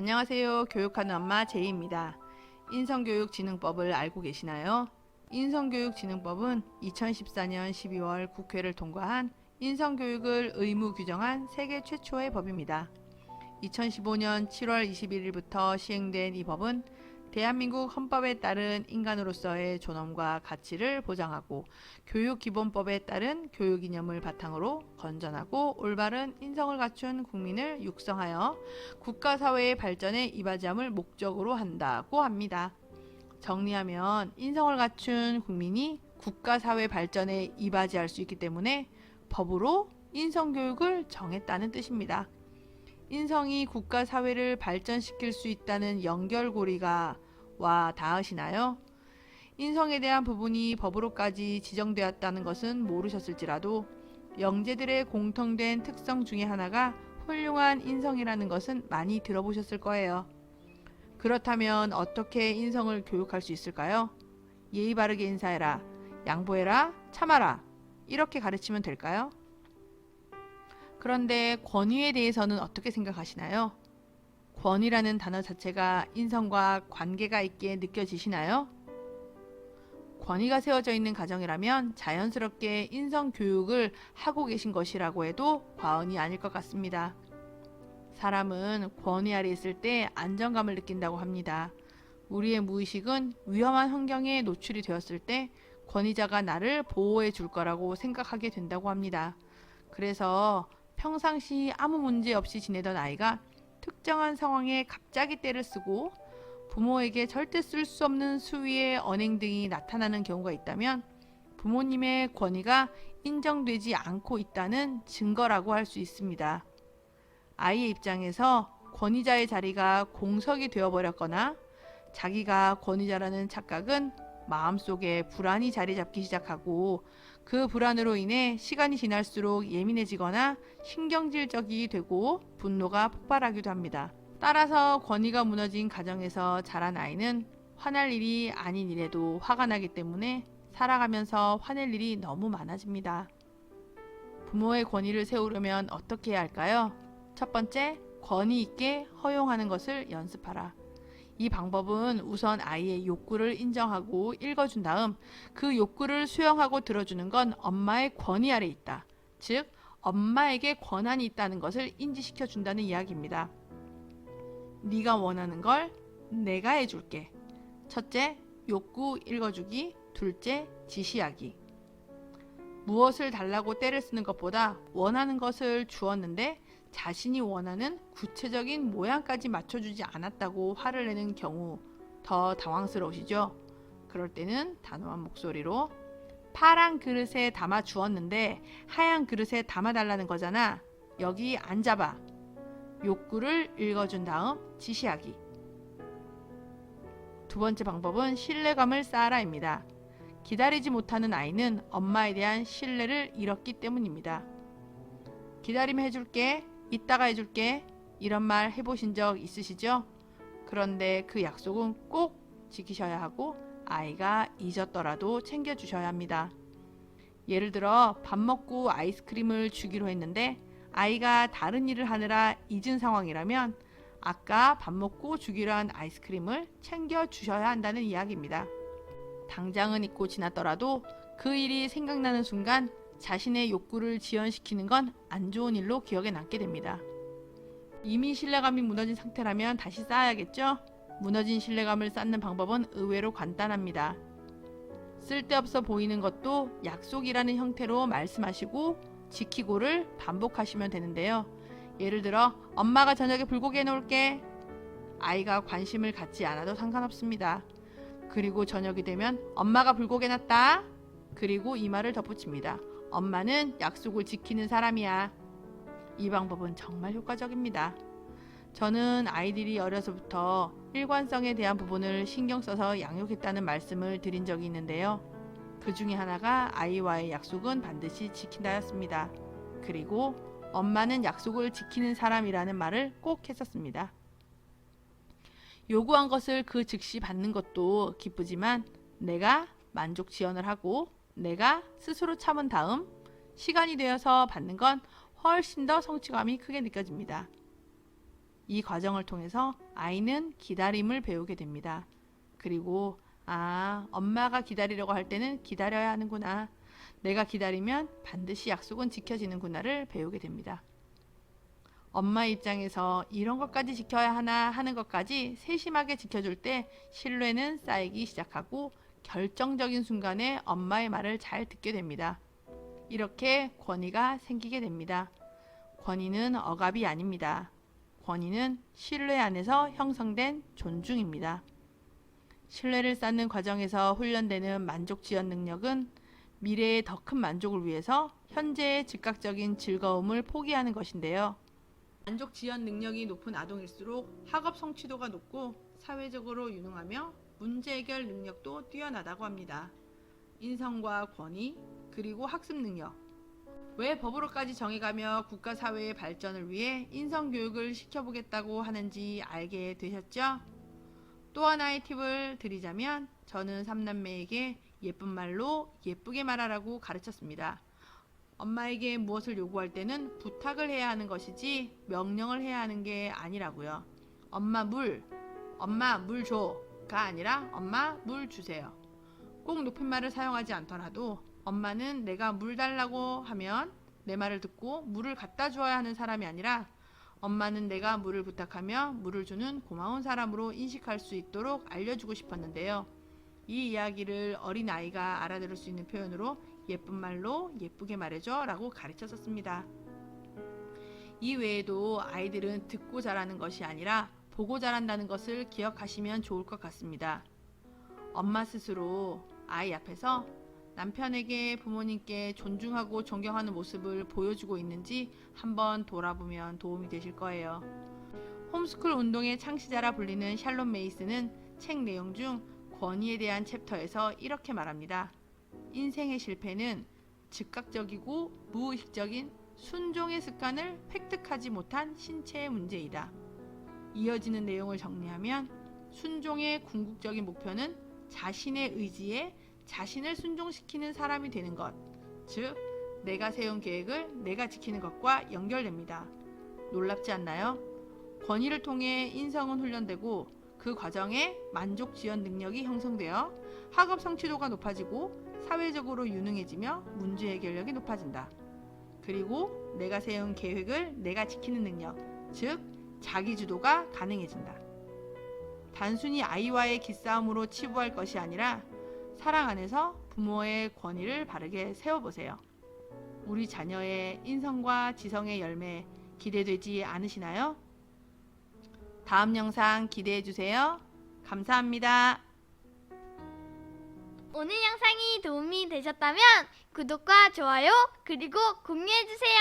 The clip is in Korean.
안녕하세요. 교육하는 엄마 제이입니다. 인성교육진흥법을 알고 계시나요? 인성교육진흥법은 2014년 12월 국회를 통과한 인성교육을 의무 규정한 세계 최초의 법입니다. 2015년 7월 21일부터 시행된 이 법은 대한민국 헌법에 따른 인간으로서의 존엄과 가치를 보장하고 교육기본법에 따른 교육 이념을 바탕으로 건전하고 올바른 인성을 갖춘 국민을 육성하여 국가 사회의 발전에 이바지함을 목적으로 한다고 합니다. 정리하면 인성을 갖춘 국민이 국가 사회 발전에 이바지할 수 있기 때문에 법으로 인성교육을 정했다는 뜻입니다. 인성이 국가 사회를 발전시킬 수 있다는 연결고리가 와 닿으시나요? 인성에 대한 부분이 법으로까지 지정되었다는 것은 모르셨을지라도 영재들의 공통된 특성 중에 하나가 훌륭한 인성이라는 것은 많이 들어보셨을 거예요. 그렇다면 어떻게 인성을 교육할 수 있을까요? 예의 바르게 인사해라, 양보해라, 참아라 이렇게 가르치면 될까요? 그런데 권위에 대해서는 어떻게 생각하시나요? 권위라는 단어 자체가 인성과 관계가 있게 느껴지시나요? 권위가 세워져 있는 가정이라면 자연스럽게 인성 교육을 하고 계신 것이라고 해도 과언이 아닐 것 같습니다. 사람은 권위 아래 있을 때 안정감을 느낀다고 합니다. 우리의 무의식은 위험한 환경에 노출이 되었을 때 권위자가 나를 보호해 줄 거라고 생각하게 된다고 합니다. 그래서 평상시 아무 문제 없이 지내던 아이가 특정한 상황에 갑자기 때를 쓰고 부모에게 절대 쓸 수 없는 수위의 언행 등이 나타나는 경우가 있다면 부모님의 권위가 인정되지 않고 있다는 증거라고 할 수 있습니다. 아이의 입장에서 권위자의 자리가 공석이 되어버렸거나 자기가 권위자라는 착각은 마음속에 불안이 자리 잡기 시작하고 그 불안으로 인해 시간이 지날수록 예민해지거나 신경질적이 되고 분노가 폭발하기도 합니다. 따라서 권위가 무너진 가정에서 자란 아이는 화날 일이 아닌 일에도 화가 나기 때문에 살아가면서 화낼 일이 너무 많아집니다. 부모의 권위를 세우려면 어떻게 해야 할까요? 첫 번째, 권위 있게 허용하는 것을 연습하라. 이 방법은 우선 아이의 욕구를 인정하고 읽어준 다음 그 욕구를 수용하고 들어주는 건 엄마의 권위 아래 있다. 즉, 엄마에게 권한이 있다는 것을 인지시켜 준다는 이야기입니다. 네가 원하는 걸 내가 해줄게. 첫째, 욕구 읽어주기. 둘째, 지시하기. 무엇을 달라고 떼를 쓰는 것보다 원하는 것을 주었는데 자신이 원하는 구체적인 모양까지 맞춰주지 않았다고 화를 내는 경우 더 당황스러우시죠? 그럴 때는 단호한 목소리로 파란 그릇에 담아 주었는데 하얀 그릇에 담아달라는 거잖아. 여기 앉아봐. 욕구를 읽어준 다음 지시하기. 두 번째 방법은 신뢰감을 쌓아라입니다. 기다리지 못하는 아이는 엄마에 대한 신뢰를 잃었기 때문입니다. 기다리면 해줄게. 이따가 해줄게. 이런 말 해보신 적 있으시죠? 그런데 그 약속은 꼭 지키셔야 하고 아이가 잊었더라도 챙겨주셔야 합니다. 예를 들어 밥 먹고 아이스크림을 주기로 했는데 아이가 다른 일을 하느라 잊은 상황이라면 아까 밥 먹고 주기로 한 아이스크림을 챙겨주셔야 한다는 이야기입니다. 당장은 잊고 지났더라도 그 일이 생각나는 순간 자신의 욕구를 지연시키는 건 안 좋은 일로 기억에 남게 됩니다. 이미 신뢰감이 무너진 상태라면 다시 쌓아야겠죠? 무너진 신뢰감을 쌓는 방법은 의외로 간단합니다. 쓸데없어 보이는 것도 약속이라는 형태로 말씀하시고 지키고를 반복하시면 되는데요. 예를 들어 엄마가 저녁에 불고기 해놓을게. 아이가 관심을 갖지 않아도 상관없습니다. 그리고 저녁이 되면 엄마가 불고기 해놨다. 그리고 이 말을 덧붙입니다. 엄마는 약속을 지키는 사람이야. 이 방법은 정말 효과적입니다. 저는 아이들이 어려서부터 일관성에 대한 부분을 신경 써서 양육했다는 말씀을 드린 적이 있는데요. 그 중에 하나가 아이와의 약속은 반드시 지킨다였습니다. 그리고 엄마는 약속을 지키는 사람이라는 말을 꼭 했었습니다. 요구한 것을 그 즉시 받는 것도 기쁘지만 내가 만족 지연을 하고 내가 스스로 참은 다음 시간이 되어서 받는 건 훨씬 더 성취감이 크게 느껴집니다. 이 과정을 통해서 아이는 기다림을 배우게 됩니다. 그리고 엄마가 기다리려고 할 때는 기다려야 하는구나. 내가 기다리면 반드시 약속은 지켜지는구나를 배우게 됩니다. 엄마 입장에서 이런 것까지 지켜야 하나 하는 것까지 세심하게 지켜줄 때 신뢰는 쌓이기 시작하고 결정적인 순간에 엄마의 말을 잘 듣게 됩니다. 이렇게 권위가 생기게 됩니다. 권위는 억압이 아닙니다. 권위는 신뢰 안에서 형성된 존중입니다. 신뢰를 쌓는 과정에서 훈련되는 만족 지연 능력은 미래의 더 큰 만족을 위해서 현재의 즉각적인 즐거움을 포기하는 것인데요. 만족 지연 능력이 높은 아동일수록 학업 성취도가 높고 사회적으로 유능하며 문제 해결 능력도 뛰어나다고 합니다. 인성과 권위, 그리고 학습 능력. 왜 법으로까지 정해가며 국가 사회의 발전을 위해 인성교육을 시켜보겠다고 하는지 알게 되셨죠? 또 하나의 팁을 드리자면 저는 3남매에게 예쁜 말로 예쁘게 말하라고 가르쳤습니다. 엄마에게 무엇을 요구할 때는 부탁을 해야 하는 것이지 명령을 해야 하는 게 아니라고요. 엄마 물 줘가 아니라 엄마 물 주세요. 꼭 높임말을 사용하지 않더라도 엄마는 내가 물 달라고 하면 내 말을 듣고 물을 갖다 주어야 하는 사람이 아니라 엄마는 내가 물을 부탁하며 물을 주는 고마운 사람으로 인식할 수 있도록 알려주고 싶었는데요. 이 이야기를 어린아이가 알아들을 수 있는 표현으로 예쁜 말로 예쁘게 말해줘 라고 가르쳤었습니다. 이 외에도 아이들은 듣고 자라는 것이 아니라 보고 자란다는 것을 기억하시면 좋을 것 같습니다. 엄마 스스로 아이 앞에서 남편에게 부모님께 존중하고 존경하는 모습을 보여주고 있는지 한번 돌아보면 도움이 되실 거예요. 홈스쿨 운동의 창시자라 불리는 샬롬 메이스는 책 내용 중 권위에 대한 챕터에서 이렇게 말합니다. 인생의 실패는 즉각적이고 무의식적인 순종의 습관을 획득하지 못한 신체의 문제이다. 이어지는 내용을 정리하면 순종의 궁극적인 목표는 자신의 의지에 자신을 순종시키는 사람이 되는 것, 즉 내가 세운 계획을 내가 지키는 것과 연결됩니다. 놀랍지 않나요? 권위를 통해 인성은 훈련되고 그 과정에 만족 지연 능력이 형성되어 학업 성취도가 높아지고 사회적으로 유능해지며 문제 해결력이 높아진다. 그리고 내가 세운 계획을 내가 지키는 능력, 즉 자기주도가 가능해진다. 단순히 아이와의 기싸움으로 치부할 것이 아니라 사랑 안에서 부모의 권위를 바르게 세워보세요. 우리 자녀의 인성과 지성의 열매 기대되지 않으시나요? 다음 영상 기대해주세요. 감사합니다. 오늘 영상이 도움이 되셨다면 구독과 좋아요 그리고 공유해주세요.